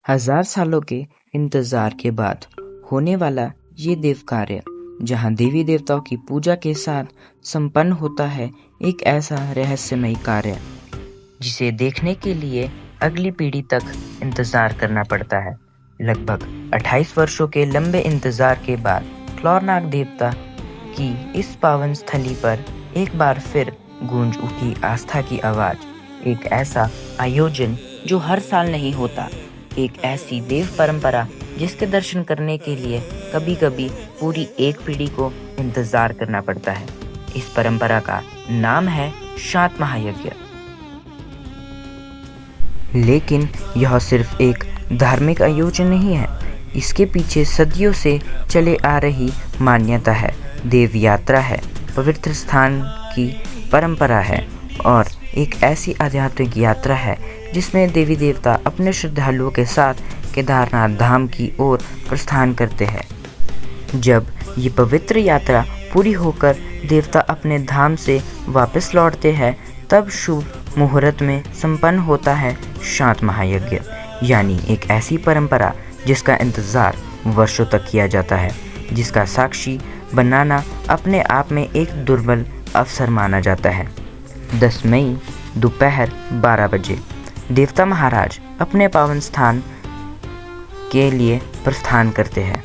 हजार सालों के इंतजार के बाद होने वाला ये देव कार्य, जहाँ देवी देवताओं की पूजा के साथ संपन्न होता है, एक ऐसा रहस्यमयी कार्य जिसे देखने के लिए अगली पीढ़ी तक इंतजार करना पड़ता है। लगभग 28 वर्षों के लंबे इंतजार के बाद क्लौरनाग देवता की इस पावन स्थली पर एक बार फिर गूंज उठी आस्था की आवाज। एक ऐसा आयोजन जो हर साल नहीं होता, एक ऐसी देव परंपरा जिसके दर्शन करने के लिए कभी कभी पूरी एक पीढ़ी को इंतजार करना पड़ता है। इस परंपरा का नाम है शात महायज्ञ। लेकिन यह सिर्फ एक धार्मिक आयोजन नहीं है, इसके पीछे सदियों से चले आ रही मान्यता है, देव यात्रा है, पवित्र स्थान की परंपरा है और एक ऐसी आध्यात्मिक यात्रा है जिसमें देवी देवता अपने श्रद्धालुओं के साथ केदारनाथ धाम की ओर प्रस्थान करते हैं। जब ये पवित्र यात्रा पूरी होकर देवता अपने धाम से वापस लौटते हैं, तब शुभ मुहूर्त में संपन्न होता है शात महायज्ञ, यानी एक ऐसी परंपरा जिसका इंतज़ार वर्षों तक किया जाता है, जिसका साक्षी बनाना अपने आप में एक दुर्लभ अवसर माना जाता है। 10 मई दोपहर 12 बजे देवता महाराज अपने पावन स्थान के लिए प्रस्थान करते हैं।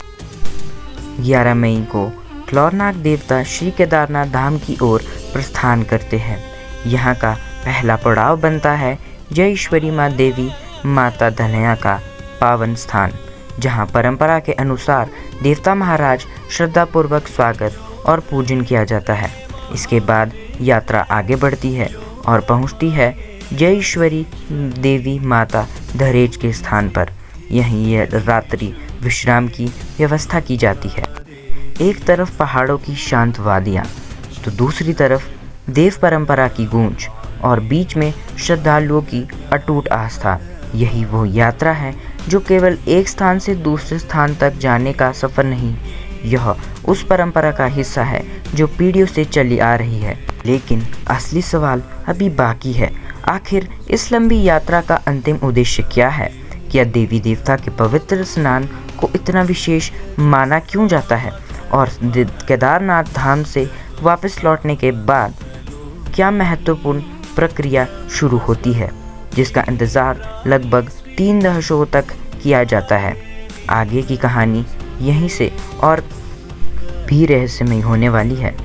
11 मई को क्लौरनाग देवता श्री केदारनाथ धाम की ओर प्रस्थान करते हैं। यहाँ का पहला पड़ाव बनता है जय ईश्वरी माँ देवी माता धनया का पावन स्थान, जहाँ परंपरा के अनुसार देवता महाराज श्रद्धापूर्वक स्वागत और पूजन किया जाता है। इसके बाद यात्रा आगे बढ़ती है और पहुँचती है जय ईश्वरी देवी माता धरेज के स्थान पर। यहीं यह रात्रि विश्राम की व्यवस्था की जाती है। एक तरफ पहाड़ों की शांत वादियाँ, तो दूसरी तरफ देव परंपरा की गूंज और बीच में श्रद्धालुओं की अटूट आस्था। यही वो यात्रा है जो केवल एक स्थान से दूसरे स्थान तक जाने का सफ़र नहीं, यह उस परंपरा का हिस्सा है जो पीढ़ियों से चली आ रही है। लेकिन असली सवाल अभी बाकी है, आखिर इस लंबी यात्रा का अंतिम उद्देश्य क्या है? क्या देवी देवता के पवित्र स्नान को इतना विशेष माना क्यों जाता है? और केदारनाथ धाम से वापस लौटने के बाद क्या महत्वपूर्ण प्रक्रिया शुरू होती है, जिसका इंतज़ार लगभग 3 दशकों तक किया जाता है? आगे की कहानी यहीं से और भी रहस्यमयी होने वाली है।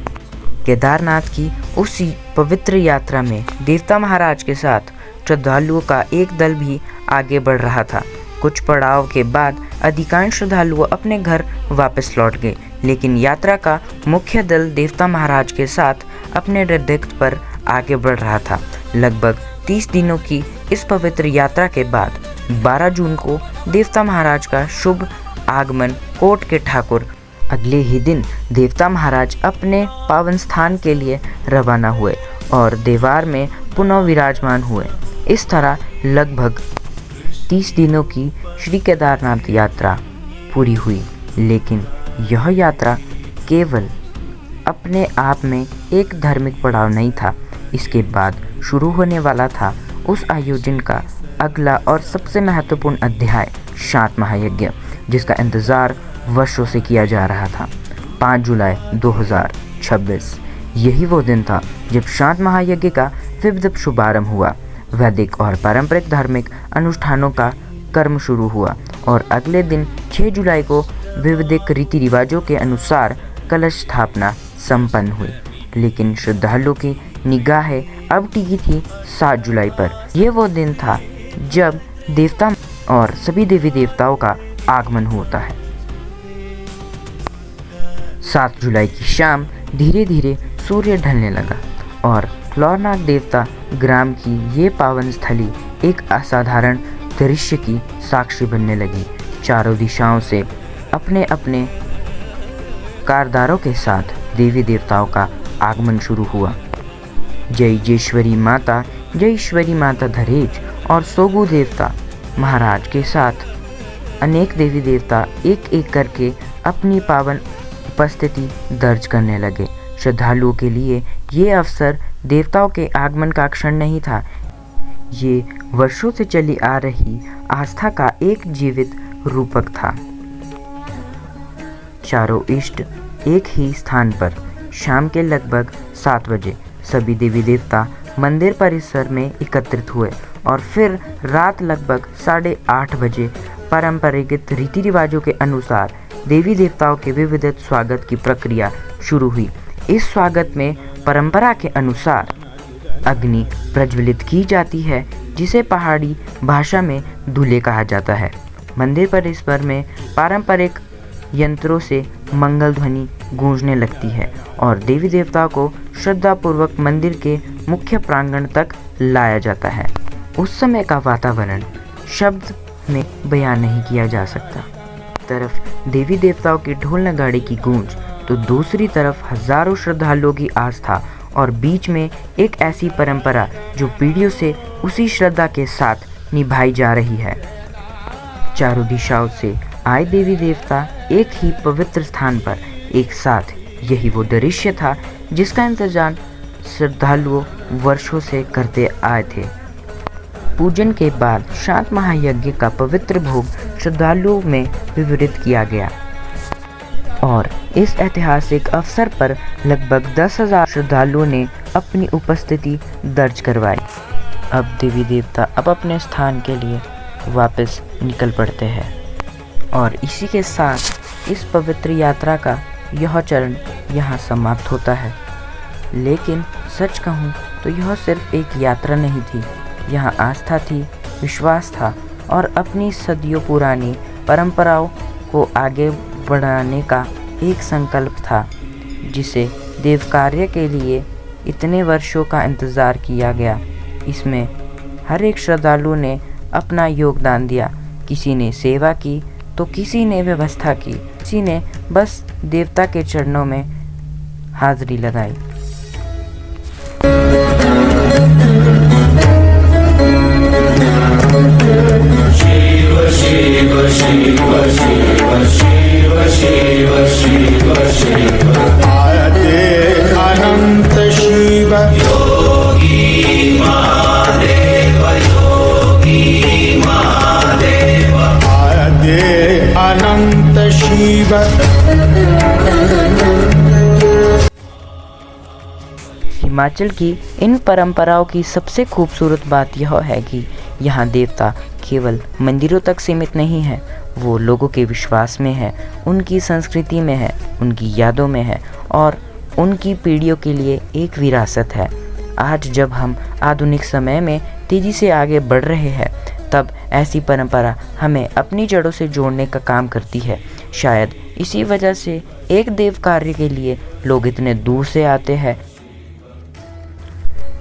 केदारनाथ की उसी पवित्र यात्रा में देवता महाराज के साथ श्रद्धालुओं का एक दल भी आगे बढ़ रहा था। कुछ पड़ाव के बाद अधिकांश श्रद्धालु अपने घर वापस लौट गए, लेकिन यात्रा का मुख्य दल देवता महाराज के साथ अपने रथों पर आगे बढ़ रहा था। लगभग 30 दिनों की इस पवित्र यात्रा के बाद 12 जून को देवता महाराज का शुभ आगमन कोट के ठाकुर अगले ही दिन देवता महाराज अपने पावन स्थान के लिए रवाना हुए और देवार में पुनः विराजमान हुए। इस तरह लगभग 30 दिनों की श्री केदारनाथ यात्रा पूरी हुई। लेकिन यह यात्रा केवल अपने आप में एक धार्मिक पड़ाव नहीं था। इसके बाद शुरू होने वाला था उस आयोजन का अगला और सबसे महत्वपूर्ण अध्याय, शात महायज्ञ, जिसका इंतज़ार वर्षों से किया जा रहा था। 5 जुलाई 2026 यही वो दिन था जब शात महायज्ञ का विधिवत शुभारंभ हुआ। वैदिक और पारंपरिक धार्मिक अनुष्ठानों का कर्म शुरू हुआ और अगले दिन 6 जुलाई को वैदिक रीति रिवाजों के अनुसार कलश स्थापना संपन्न हुई। लेकिन श्रद्धालुओं की निगाहें अब टिकी थी 7 जुलाई पर। यह वो दिन था जब देवता और सभी देवी देवताओं का आगमन होता है। 7 जुलाई की शाम धीरे धीरे सूर्य ढलने लगा और क्लौरनाग देवता ग्राम की ये पावन स्थली एक असाधारण दृश्य की साक्षी बनने लगी। चारों दिशाओं से अपने अपने कारदारों के साथ देवी देवताओं का आगमन शुरू हुआ। जय ईश्वरी माता धरेज और सोगु देवता महाराज के साथ अनेक देवी देवता एक एक करके अपनी पावन उपस्थिति दर्ज करने लगे। श्रद्धालुओं के लिए ये अवसर देवताओं के आगमन का क्षण नहीं था, ये वर्षों से चली आ रही आस्था का एक जीवित रूपक था। चारों इष्ट एक ही स्थान पर शाम के लगभग 7 बजे सभी देवी देवता मंदिर परिसर में एकत्रित हुए और फिर रात लगभग 8:30 बजे पारंपरिक रीति रिवाजों के अनुसार देवी देवताओं के विधिवत स्वागत की प्रक्रिया शुरू हुई। इस स्वागत में परंपरा के अनुसार अग्नि प्रज्वलित की जाती है, जिसे पहाड़ी भाषा में धूले कहा जाता है। मंदिर परिसर में पारंपरिक यंत्रों से मंगल ध्वनि गूंजने लगती है और देवी देवताओं को श्रद्धापूर्वक मंदिर के मुख्य प्रांगण तक लाया जाता है। उस समय का वातावरण शब्द में बयान नहीं किया जा सकता। तरफ देवी देवताओं की ढोल नगाड़े की गूंज तो दूसरी तरफ हजारों श्रद्धालुओं की आस्था और बीच में एक ऐसी परंपरा जो पीढ़ियों से उसी श्रद्धा के साथ निभाई जा रही है। चारों दिशाओं से आए देवी देवता एक ही पवित्र स्थान पर एक साथ, यही वो दृश्य था जिसका इंतजार श्रद्धालुओं वर्षों से करते आए थे। पूजन के बाद शांत महायज्ञ का पवित्र भोग श्रद्धालुओं में वितरित किया गया और इस ऐतिहासिक अवसर पर लगभग 10,000 श्रद्धालुओं ने अपनी उपस्थिति दर्ज करवाई। अब देवी देवता अपने स्थान के लिए वापस निकल पड़ते हैं और इसी के साथ इस पवित्र यात्रा का यह चरण यहाँ समाप्त होता है। लेकिन सच कहूँ तो यह सिर्फ एक यात्रा नहीं थी, यहाँ आस्था थी, विश्वास था और अपनी सदियों पुरानी परंपराओं को आगे बढ़ाने का एक संकल्प था, जिसे देव कार्य के लिए इतने वर्षों का इंतज़ार किया गया। इसमें हर एक श्रद्धालु ने अपना योगदान दिया। किसी ने सेवा की तो किसी ने व्यवस्था की, किसी ने बस देवता के चरणों में हाजिरी लगाई। शिव शिव शिव शिव शिव शिव शिव शिव अनंत शिव योगी महादेव योगी महादेव अनंत शिव। हिमाचल की इन परंपराओं की सबसे खूबसूरत बात यह है कि यहाँ देवता केवल मंदिरों तक सीमित नहीं है, वो लोगों के विश्वास में है, उनकी संस्कृति में है, उनकी यादों में है और उनकी पीढ़ियों के लिए एक विरासत है। आज जब हम आधुनिक समय में तेज़ी से आगे बढ़ रहे हैं, तब ऐसी परंपरा हमें अपनी जड़ों से जोड़ने का काम करती है। शायद इसी वजह से एक देव कार्य के लिए लोग इतने दूर से आते हैं।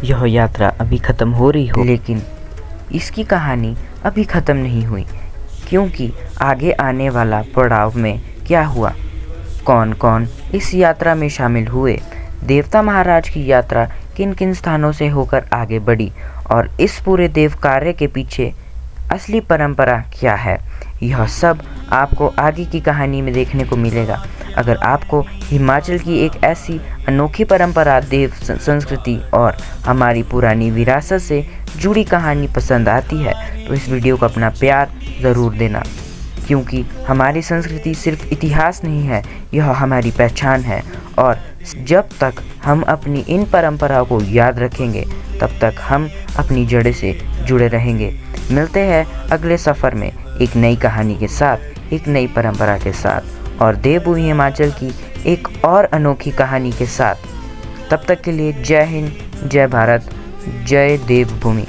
यह यात्रा अभी ख़त्म हो रही हो, लेकिन इसकी कहानी अभी ख़त्म नहीं हुई, क्योंकि आगे आने वाला पड़ाव में क्या हुआ, कौन कौन इस यात्रा में शामिल हुए, देवता महाराज की यात्रा किन किन स्थानों से होकर आगे बढ़ी और इस पूरे देव कार्य के पीछे असली परंपरा क्या है, यह सब आपको आगे की कहानी में देखने को मिलेगा। अगर आपको हिमाचल की एक ऐसी अनोखी परंपरा, देव संस्कृति और हमारी पुरानी विरासत से जुड़ी कहानी पसंद आती है तो इस वीडियो को अपना प्यार ज़रूर देना, क्योंकि हमारी संस्कृति सिर्फ इतिहास नहीं है, यह हमारी पहचान है और जब तक हम अपनी इन परंपराओं को याद रखेंगे तब तक हम अपनी जड़ों से जुड़े रहेंगे। मिलते हैं अगले सफ़र में एक नई कहानी के साथ, एक नई परंपरा के साथ और देवभूमि हिमाचल की एक और अनोखी कहानी के साथ। तब तक के लिए जय हिंद, जय भारत, जय देवभूमि।